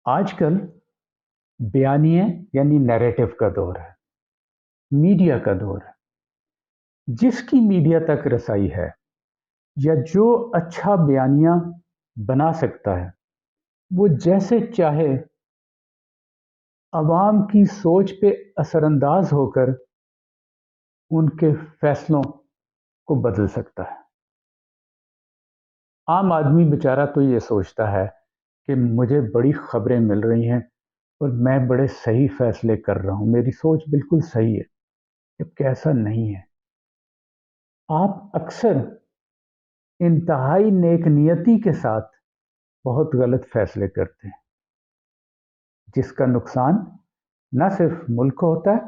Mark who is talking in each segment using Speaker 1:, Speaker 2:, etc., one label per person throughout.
Speaker 1: آج کل بیانیے یعنی نیریٹو کا دور ہے، میڈیا کا دور ہے۔ جس کی میڈیا تک رسائی ہے یا جو اچھا بیانیہ بنا سکتا ہے وہ جیسے چاہے عوام کی سوچ پہ اثر انداز ہو کر ان کے فیصلوں کو بدل سکتا ہے۔ عام آدمی بیچارہ تو یہ سوچتا ہے کہ مجھے بڑی خبریں مل رہی ہیں اور میں بڑے صحیح فیصلے کر رہا ہوں، میری سوچ بالکل صحیح ہے، جبکہ ایسا نہیں ہے۔ آپ اکثر انتہائی نیک نیتی کے ساتھ بہت غلط فیصلے کرتے ہیں، جس کا نقصان نہ صرف ملک کو ہوتا ہے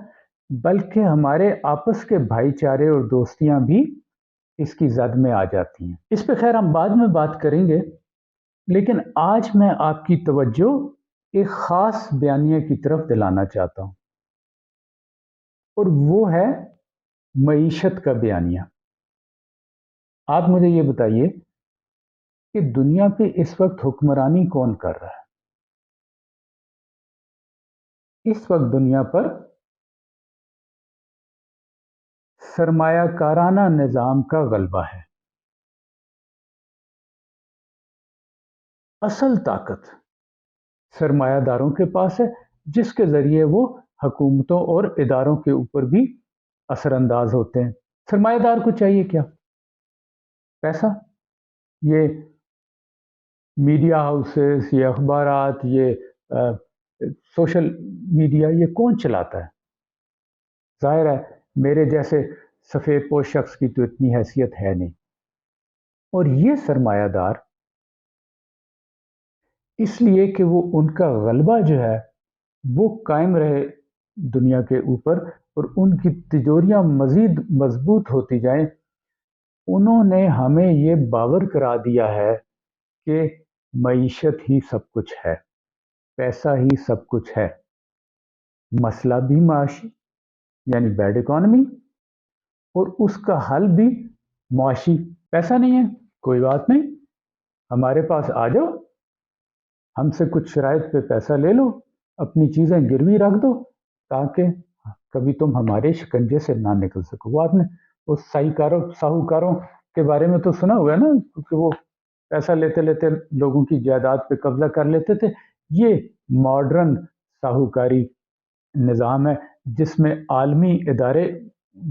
Speaker 1: بلکہ ہمارے آپس کے بھائی چارے اور دوستیاں بھی اس کی زد میں آ جاتی ہیں۔ اس پہ خیر ہم بعد میں بات کریں گے، لیکن آج میں آپ کی توجہ ایک خاص بیانیے کی طرف دلانا چاہتا ہوں، اور وہ ہے معیشت کا بیانیہ۔ آپ مجھے یہ بتائیے کہ دنیا پہ اس وقت حکمرانی کون کر رہا ہے؟ اس وقت دنیا پر سرمایہ کارانہ نظام کا غلبہ ہے۔ اصل طاقت سرمایہ داروں کے پاس ہے، جس کے ذریعے وہ حکومتوں اور اداروں کے اوپر بھی اثر انداز ہوتے ہیں۔ سرمایہ دار کو چاہیے کیا؟ پیسہ۔ یہ میڈیا ہاؤسز، یہ اخبارات، یہ سوشل میڈیا، یہ کون چلاتا ہے؟ ظاہر ہے میرے جیسے سفید پوش شخص کی تو اتنی حیثیت ہے نہیں، اور یہ سرمایہ دار اس لیے کہ وہ ان کا غلبہ جو ہے وہ قائم رہے دنیا کے اوپر اور ان کی تجوریاں مزید مضبوط ہوتی جائیں، انہوں نے ہمیں یہ باور کرا دیا ہے کہ معیشت ہی سب کچھ ہے، پیسہ ہی سب کچھ ہے۔ مسئلہ بھی معاشی یعنی بیڈ اکانومی، اور اس کا حل بھی معاشی۔ پیسہ نہیں ہے کوئی بات نہیں، ہمارے پاس آ جاؤ، ہم سے کچھ شرائط پہ پیسہ لے لو، اپنی چیزیں گروی رکھ دو تاکہ کبھی تم ہمارے شکنجے سے نہ نکل سکو۔ وہ آپ نے اس ساہوکاروں کے بارے میں تو سنا ہوا ہے نا، کیونکہ وہ پیسہ لیتے لیتے لوگوں کی جائیداد پہ قبضہ کر لیتے تھے۔ یہ ماڈرن ساہوکاری نظام ہے جس میں عالمی ادارے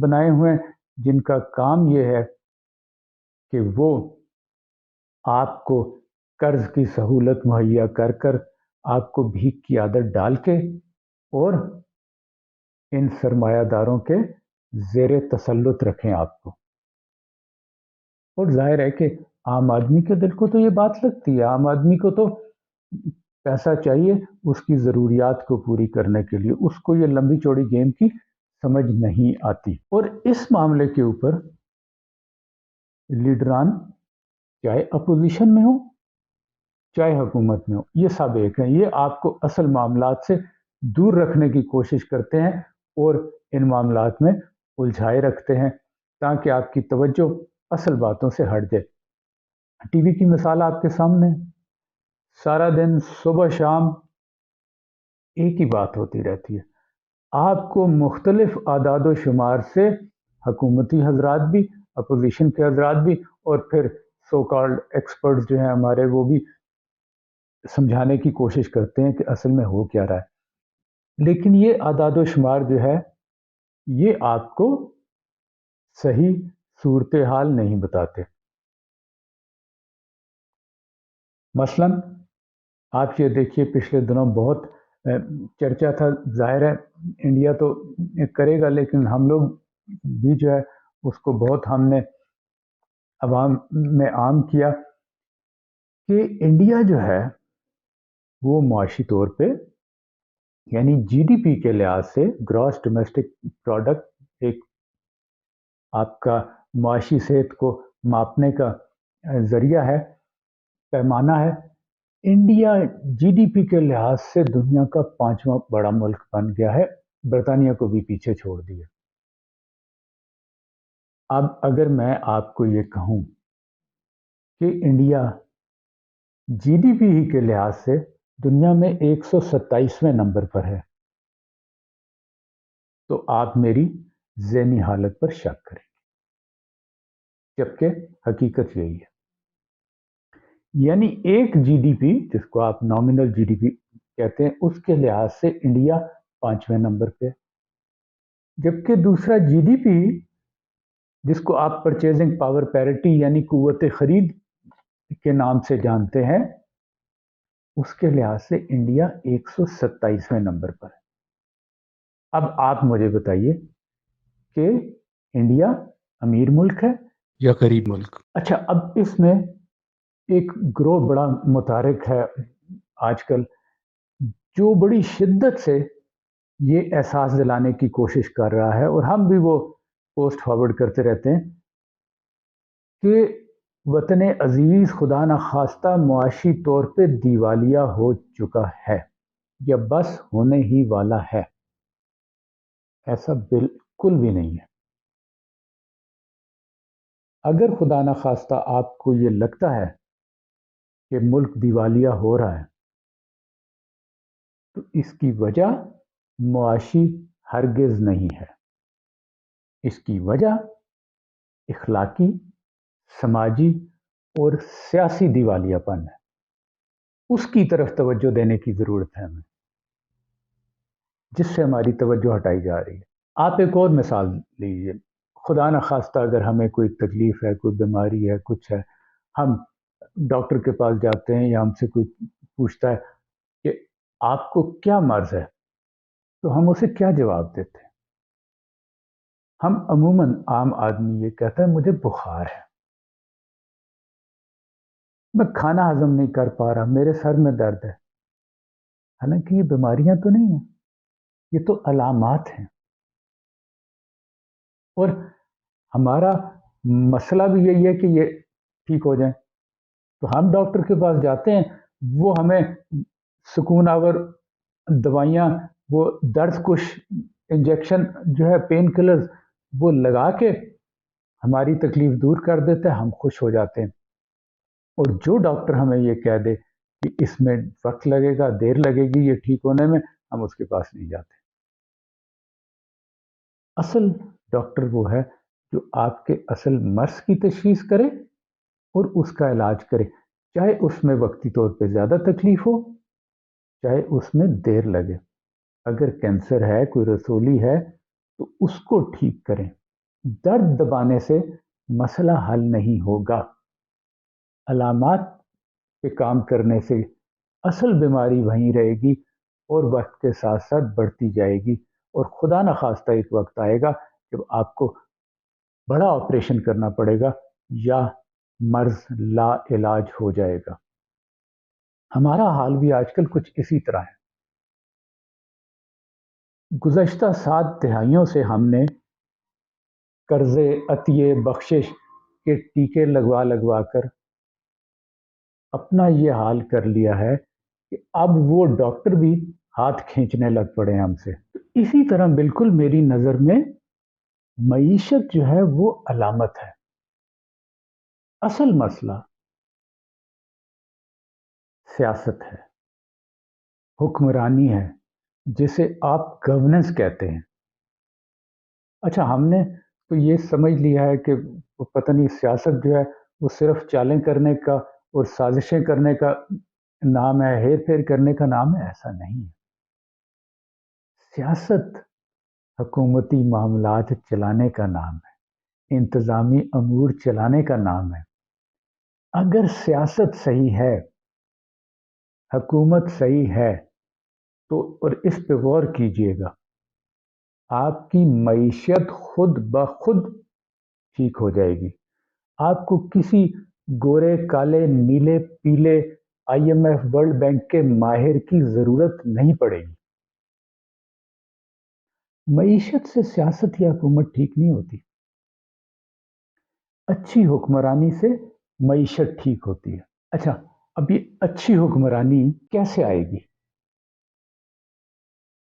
Speaker 1: بنائے ہوئے ہیں، جن کا کام یہ ہے کہ وہ آپ کو قرض کی سہولت مہیا کر کر آپ کو بھیک کی عادت ڈال کے اور ان سرمایہ داروں کے زیر تسلط رکھیں آپ کو۔ اور ظاہر ہے کہ عام آدمی کے دل کو تو یہ بات لگتی ہے، عام آدمی کو تو پیسہ چاہیے اس کی ضروریات کو پوری کرنے کے لیے، اس کو یہ لمبی چوڑی گیم کی سمجھ نہیں آتی۔ اور اس معاملے کے اوپر لیڈران چاہے اپوزیشن میں ہو چاہے حکومت میں ہو، یہ سب ایک ہیں، یہ آپ کو اصل معاملات سے دور رکھنے کی کوشش کرتے ہیں اور ان معاملات میں الجھائے رکھتے ہیں تاکہ آپ کی توجہ اصل باتوں سے ہٹ جائے۔ ٹی وی کی مثال آپ کے سامنے، سارا دن صبح شام ایک ہی بات ہوتی رہتی ہے۔ آپ کو مختلف اعداد و شمار سے حکومتی حضرات بھی، اپوزیشن کے حضرات بھی، اور پھر سو کالڈ ایکسپرٹس جو ہیں ہمارے، وہ بھی سمجھانے کی کوشش کرتے ہیں کہ اصل میں ہو کیا رہا ہے، لیکن یہ اعداد و شمار جو ہے یہ آپ کو صحیح صورتحال نہیں بتاتے۔ مثلا آپ یہ دیکھیے پچھلے دنوں بہت چرچا تھا، ظاہر ہے انڈیا تو کرے گا لیکن ہم لوگ بھی جو ہے اس کو بہت ہم نے عوام میں عام کیا کہ انڈیا جو ہے وہ معاشی طور پہ یعنی جی ڈی پی کے لحاظ سے گراس ڈومیسٹک پروڈکٹ، ایک آپ کا معاشی صحت کو ماپنے کا ذریعہ ہے، پیمانہ ہے۔ انڈیا جی ڈی پی کے لحاظ سے دنیا کا 5واں بڑا ملک بن گیا ہے، برطانیہ کو بھی پیچھے چھوڑ دیا۔ اب اگر میں آپ کو یہ کہوں کہ انڈیا جی ڈی پی ہی کے لحاظ سے دنیا میں 127ویں نمبر پر ہے، تو آپ میری ذہنی حالت پر شک کریں، جبکہ حقیقت یہی ہے۔ یعنی ایک جی ڈی پی، جس کو آپ نامنل جی ڈی پی کہتے ہیں، اس کے لحاظ سے انڈیا 5ویں نمبر پہ، جبکہ دوسرا جی ڈی پی جس کو آپ پرچیزنگ پاور پیرٹی یعنی قوت خرید کے نام سے جانتے ہیں، اس کے لحاظ سے انڈیا 127ویں نمبر پر ہے۔ اب آپ مجھے بتائیے کہ انڈیا امیر ملک ہے
Speaker 2: یا غریب ملک؟
Speaker 1: اچھا، اب اس میں ایک گروہ بڑا متحرک ہے آج کل، جو بڑی شدت سے یہ احساس دلانے کی کوشش کر رہا ہے، اور ہم بھی وہ پوسٹ فارورڈ کرتے رہتے ہیں کہ وطن عزیز خدا نخواستہ معاشی طور پہ دیوالیہ ہو چکا ہے یا بس ہونے ہی والا ہے۔ ایسا بالکل بھی نہیں ہے۔ اگر خدا نخواستہ آپ کو یہ لگتا ہے کہ ملک دیوالیہ ہو رہا ہے، تو اس کی وجہ معاشی ہرگز نہیں ہے، اس کی وجہ اخلاقی، سماجی اور سیاسی دیوالیہ پن ہے۔ اس کی طرف توجہ دینے کی ضرورت ہے ہمیں، جس سے ہماری توجہ ہٹائی جا رہی ہے۔ آپ ایک اور مثال لیجیے، خدا نخواستہ اگر ہمیں کوئی تکلیف ہے، کوئی بیماری ہے، کچھ ہے، ہم ڈاکٹر کے پاس جاتے ہیں یا ہم سے کوئی پوچھتا ہے کہ آپ کو کیا مرض ہے، تو ہم اسے کیا جواب دیتے ہیں؟ ہم عموماً عام آدمی یہ کہتا ہے مجھے بخار ہے، میں کھانا ہضم نہیں کر پا رہا، میرے سر میں درد ہے۔ حالانکہ یہ بیماریاں تو نہیں ہیں، یہ تو علامات ہیں، اور ہمارا مسئلہ بھی یہی ہے کہ یہ ٹھیک ہو جائیں۔ تو ہم ڈاکٹر کے پاس جاتے ہیں، وہ ہمیں سکون آور دوائیاں، وہ درد کش انجیکشن جو ہے، پین کلرز، وہ لگا کے ہماری تکلیف دور کر دیتے ہیں، ہم خوش ہو جاتے ہیں۔ اور جو ڈاکٹر ہمیں یہ کہہ دے کہ اس میں وقت لگے گا، دیر لگے گی یہ ٹھیک ہونے میں، ہم اس کے پاس نہیں جاتے۔ اصل ڈاکٹر وہ ہے جو آپ کے اصل مرض کی تشخیص کرے اور اس کا علاج کرے، چاہے اس میں وقتی طور پہ زیادہ تکلیف ہو، چاہے اس میں دیر لگے۔ اگر کینسر ہے، کوئی رسولی ہے، تو اس کو ٹھیک کریں۔ درد دبانے سے مسئلہ حل نہیں ہوگا، علامات پہ کام کرنے سے اصل بیماری وہیں رہے گی اور وقت کے ساتھ ساتھ بڑھتی جائے گی، اور خدا نخواستہ ایک وقت آئے گا جب آپ کو بڑا آپریشن کرنا پڑے گا یا مرض لا علاج ہو جائے گا۔ ہمارا حال بھی آج کل کچھ اسی طرح ہے۔ گزشتہ 7 دہائیوں سے ہم نے قرضے، عطیے، بخشش کے ٹیکے لگوا لگوا کر اپنا یہ حال کر لیا ہے کہ اب وہ ڈاکٹر بھی ہاتھ کھینچنے لگ پڑے ہیں ہم سے۔ اسی طرح بالکل میری نظر میں معیشت جو ہے وہ علامت ہے۔ اصل مسئلہ سیاست ہے، حکمرانی ہے، جسے آپ گورننس کہتے ہیں۔ اچھا، ہم نے تو یہ سمجھ لیا ہے کہ پتہ نہیں سیاست جو ہے وہ صرف چالیں کرنے کا اور سازشیں کرنے کا نام ہے، ہیر پھیر کرنے کا نام ہے۔ ایسا نہیں ہے۔ سیاست حکومتی معاملات چلانے کا نام ہے، انتظامی امور چلانے کا نام ہے۔ اگر سیاست صحیح ہے، حکومت صحیح ہے، تو اور اس پہ غور کیجئے گا، آپ کی معیشت خود بخود ٹھیک ہو جائے گی۔ آپ کو کسی گورے، کالے، نیلے، پیلے IMF، ورلڈ بینک کے ماہر کی ضرورت نہیں پڑے گی۔ معیشت سے سیاست یا حکومت ٹھیک نہیں ہوتی، اچھی حکمرانی سے معیشت ٹھیک ہوتی ہے۔ اچھا، اب یہ اچھی حکمرانی کیسے آئے گی؟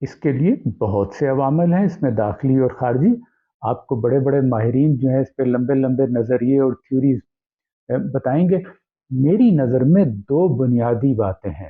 Speaker 1: اس کے لیے بہت سے عوامل ہیں، اس میں داخلی اور خارجی۔ آپ کو بڑے بڑے ماہرین جو ہیں اس پہ لمبے لمبے نظریے اور تھیوریز بتائیں گے۔ میری نظر میں 2 بنیادی باتیں ہیں۔